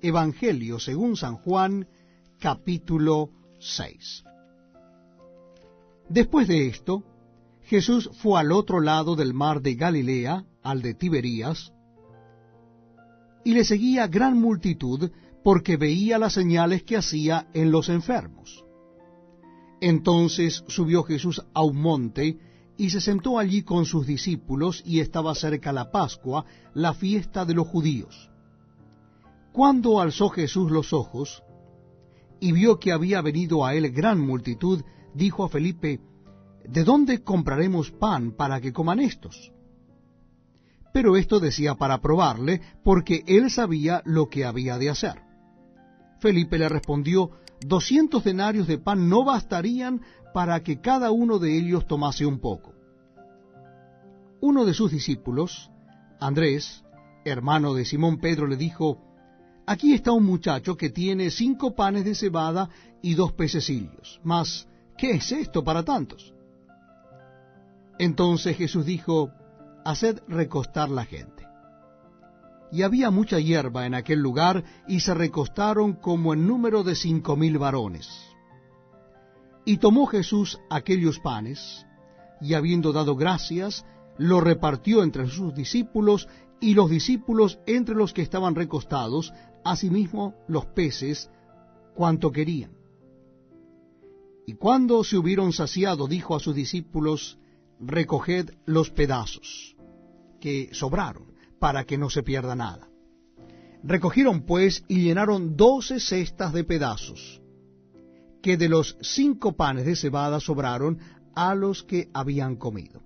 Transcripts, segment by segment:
Evangelio según San Juan, capítulo 6. Después de esto, Jesús fue al otro lado del mar de Galilea, al de Tiberías, y le seguía gran multitud, porque veía las señales que hacía en los enfermos. Entonces subió Jesús a un monte, y se sentó allí con sus discípulos, y estaba cerca la Pascua, la fiesta de los judíos. Cuando alzó Jesús los ojos, y vio que había venido a él gran multitud, dijo a Felipe: ¿De dónde compraremos pan para que coman estos? Pero esto decía para probarle, porque él sabía lo que había de hacer. Felipe le respondió: 200 denarios de pan no bastarían para que cada uno de ellos tomase un poco. Uno de sus discípulos, Andrés, hermano de Simón Pedro, le dijo: Aquí está un muchacho que tiene 5 panes de cebada y 2 pececillos. Mas, ¿qué es esto para tantos? Entonces Jesús dijo: Haced recostar la gente. Y había mucha hierba en aquel lugar, y se recostaron como en número de 5,000 varones. Y tomó Jesús aquellos panes, y habiendo dado gracias, lo repartió entre sus discípulos, y los discípulos entre los que estaban recostados, asimismo los peces, cuanto querían. Y cuando se hubieron saciado, dijo a sus discípulos: Recoged los pedazos que sobraron, para que no se pierda nada. Recogieron pues y llenaron 12 cestas de pedazos, que de los 5 panes de cebada sobraron a los que habían comido.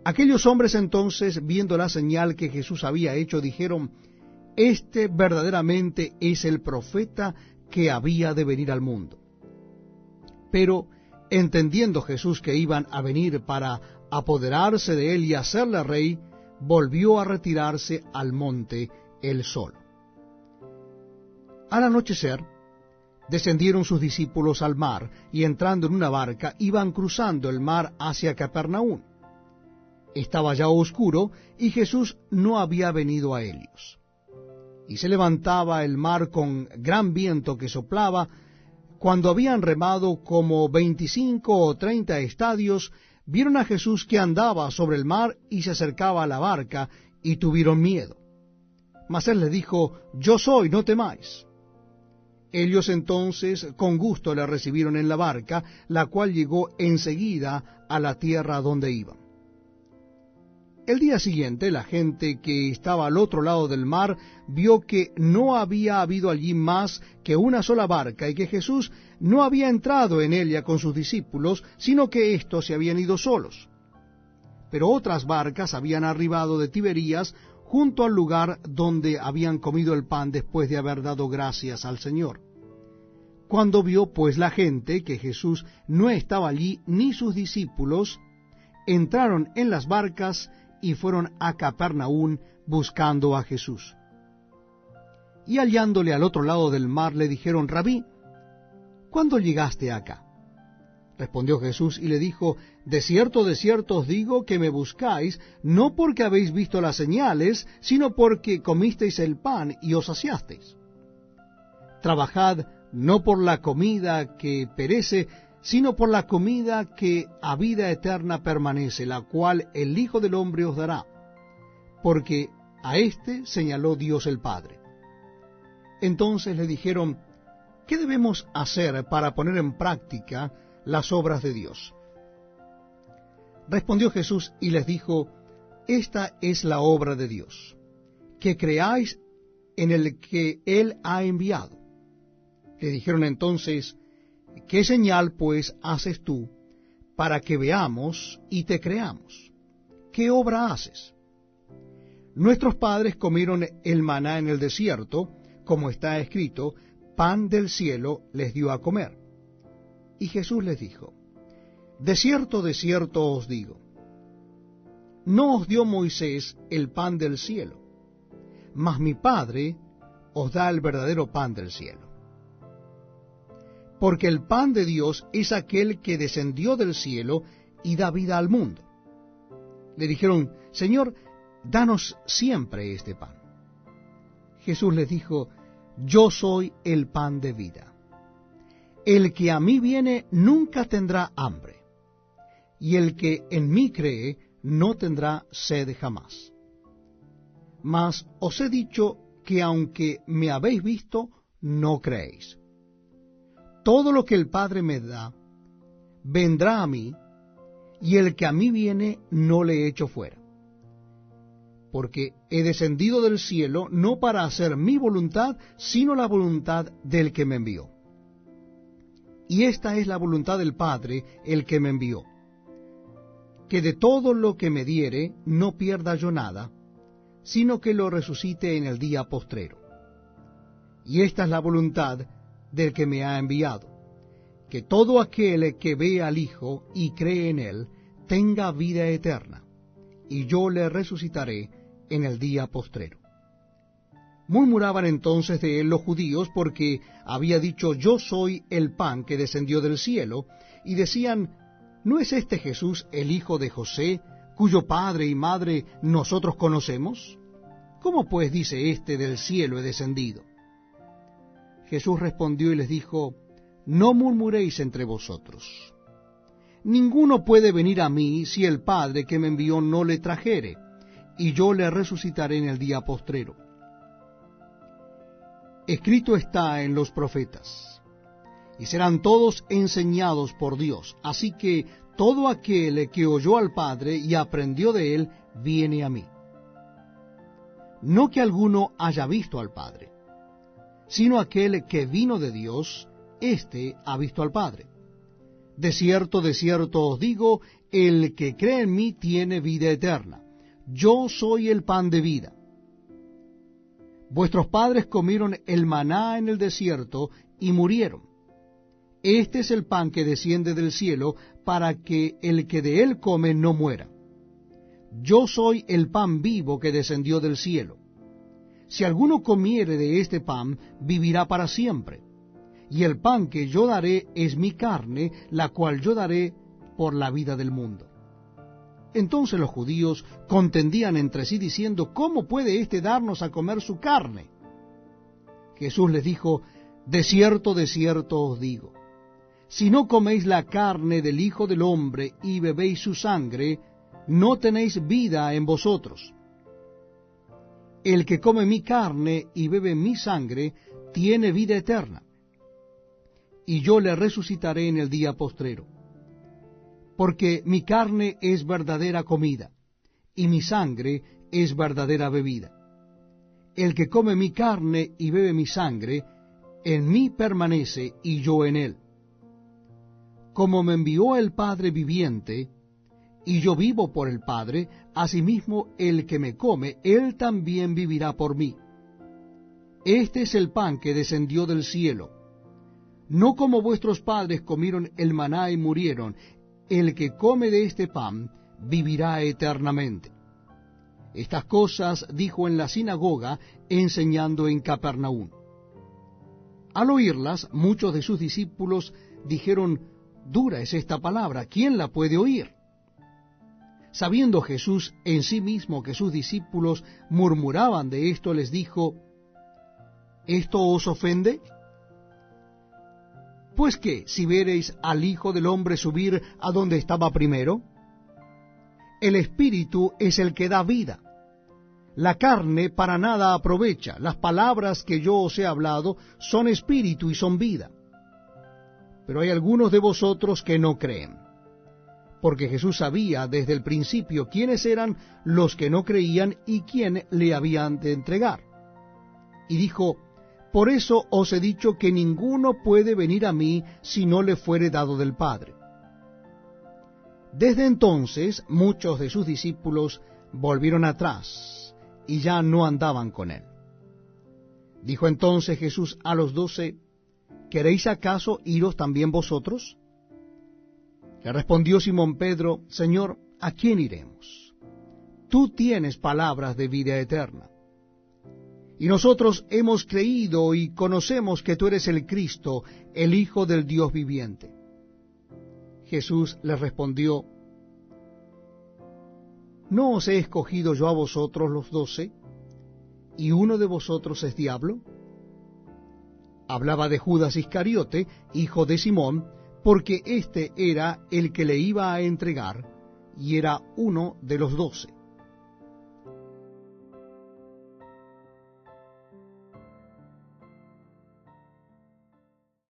Aquellos hombres entonces, viendo la señal que Jesús había hecho, dijeron: Este verdaderamente es el profeta que había de venir al mundo. Pero, entendiendo Jesús que iban a venir para apoderarse de él y hacerle rey, volvió a retirarse al monte él solo. Al anochecer, descendieron sus discípulos al mar, y entrando en una barca, iban cruzando el mar hacia Capernaum. Estaba ya oscuro, y Jesús no había venido a ellos. Y se levantaba el mar con gran viento que soplaba. Cuando habían remado como 25 o 30 estadios, vieron a Jesús que andaba sobre el mar y se acercaba a la barca, y tuvieron miedo. Mas él les dijo: Yo soy, no temáis. Ellos entonces con gusto le recibieron en la barca, la cual llegó enseguida a la tierra donde iban. El día siguiente, la gente que estaba al otro lado del mar vio que no había habido allí más que una sola barca, y que Jesús no había entrado en ella con sus discípulos, sino que éstos se habían ido solos. Pero otras barcas habían arribado de Tiberías, junto al lugar donde habían comido el pan después de haber dado gracias al Señor. Cuando vio pues la gente que Jesús no estaba allí, ni sus discípulos, entraron en las barcas y fueron a Capernaum buscando a Jesús. Y hallándole al otro lado del mar, le dijeron: Rabí, ¿cuándo llegaste acá? Respondió Jesús y le dijo: de cierto os digo que me buscáis, no porque habéis visto las señales, sino porque comisteis el pan y os saciasteis. Trabajad no por la comida que perece, sino por la comida que a vida eterna permanece, la cual el Hijo del Hombre os dará, porque a éste señaló Dios el Padre. Entonces le dijeron: ¿qué debemos hacer para poner en práctica las obras de Dios? Respondió Jesús y les dijo: Esta es la obra de Dios, que creáis en el que Él ha enviado. Le dijeron entonces: ¿qué señal pues haces tú para que veamos y te creamos? ¿Qué obra haces? Nuestros padres comieron el maná en el desierto, como está escrito: pan del cielo les dio a comer. Y Jesús les dijo: de cierto os digo, no os dio Moisés el pan del cielo, mas mi Padre os da el verdadero pan del cielo. Porque el pan de Dios es aquel que descendió del cielo y da vida al mundo. Le dijeron: Señor, danos siempre este pan. Jesús les dijo: Yo soy el pan de vida. El que a mí viene nunca tendrá hambre, y el que en mí cree no tendrá sed jamás. Mas os he dicho que aunque me habéis visto, no creéis. Todo lo que el Padre me da, vendrá a mí, y el que a mí viene no le echo fuera. Porque he descendido del cielo no para hacer mi voluntad, sino la voluntad del que me envió. Y esta es la voluntad del Padre, el que me envió, que de todo lo que me diere no pierda yo nada, sino que lo resucite en el día postrero. Y esta es la voluntad del que me ha enviado, que todo aquel que ve al Hijo y cree en él, tenga vida eterna, y yo le resucitaré en el día postrero. Murmuraban entonces de él los judíos, porque había dicho, yo soy el pan que descendió del cielo, y decían, ¿no es este Jesús el hijo de José, cuyo padre y madre nosotros conocemos? ¿Cómo pues dice éste del cielo he descendido? Jesús respondió y les dijo, no murmuréis entre vosotros. Ninguno puede venir a mí si el Padre que me envió no le trajere, y yo le resucitaré en el día postrero. Escrito está en los profetas, y serán todos enseñados por Dios. Así que todo aquel que oyó al Padre y aprendió de él, viene a mí. No que alguno haya visto al Padre, sino aquel que vino de Dios, éste ha visto al Padre. De cierto os digo, el que cree en mí tiene vida eterna. Yo soy el pan de vida. Vuestros padres comieron el maná en el desierto y murieron. Este es el pan que desciende del cielo, para que el que de él come no muera. Yo soy el pan vivo que descendió del cielo. Si alguno comiere de este pan, vivirá para siempre. Y el pan que yo daré es mi carne, la cual yo daré por la vida del mundo. Entonces los judíos contendían entre sí diciendo, ¿cómo puede éste darnos a comer su carne? Jesús les dijo, de cierto os digo, si no coméis la carne del Hijo del Hombre y bebéis su sangre, no tenéis vida en vosotros. El que come mi carne y bebe mi sangre, tiene vida eterna, y yo le resucitaré en el día postrero. Porque mi carne es verdadera comida, y mi sangre es verdadera bebida. El que come mi carne y bebe mi sangre, en mí permanece y yo en él. Como me envió el Padre viviente, y yo vivo por el Padre, asimismo el que me come, él también vivirá por mí. Este es el pan que descendió del cielo. No como vuestros padres comieron el maná y murieron, el que come de este pan vivirá eternamente. Estas cosas dijo en la sinagoga, enseñando en Capernaum. Al oírlas, muchos de sus discípulos dijeron, dura es esta palabra, ¿quién la puede oír? Sabiendo Jesús en sí mismo que sus discípulos murmuraban de esto, les dijo, ¿esto os ofende? Pues qué, si veréis al Hijo del Hombre subir a donde estaba primero, el Espíritu es el que da vida. La carne para nada aprovecha. Las palabras que yo os he hablado son espíritu y son vida. Pero hay algunos de vosotros que no creen. Porque Jesús sabía desde el principio quiénes eran los que no creían y quién le habían de entregar. Y dijo, por eso os he dicho que ninguno puede venir a mí si no le fuere dado del Padre. Desde entonces muchos de sus discípulos volvieron atrás y ya no andaban con él. Dijo entonces Jesús a los 12, ¿queréis acaso iros también vosotros? Le respondió Simón Pedro, Señor, ¿a quién iremos? Tú tienes palabras de vida eterna. Y nosotros hemos creído y conocemos que tú eres el Cristo, el Hijo del Dios viviente. Jesús les respondió, ¿no os he escogido yo a vosotros los 12, y uno de vosotros es diablo? Hablaba de Judas Iscariote, hijo de Simón, porque éste era el que le iba a entregar, y era uno de los 12.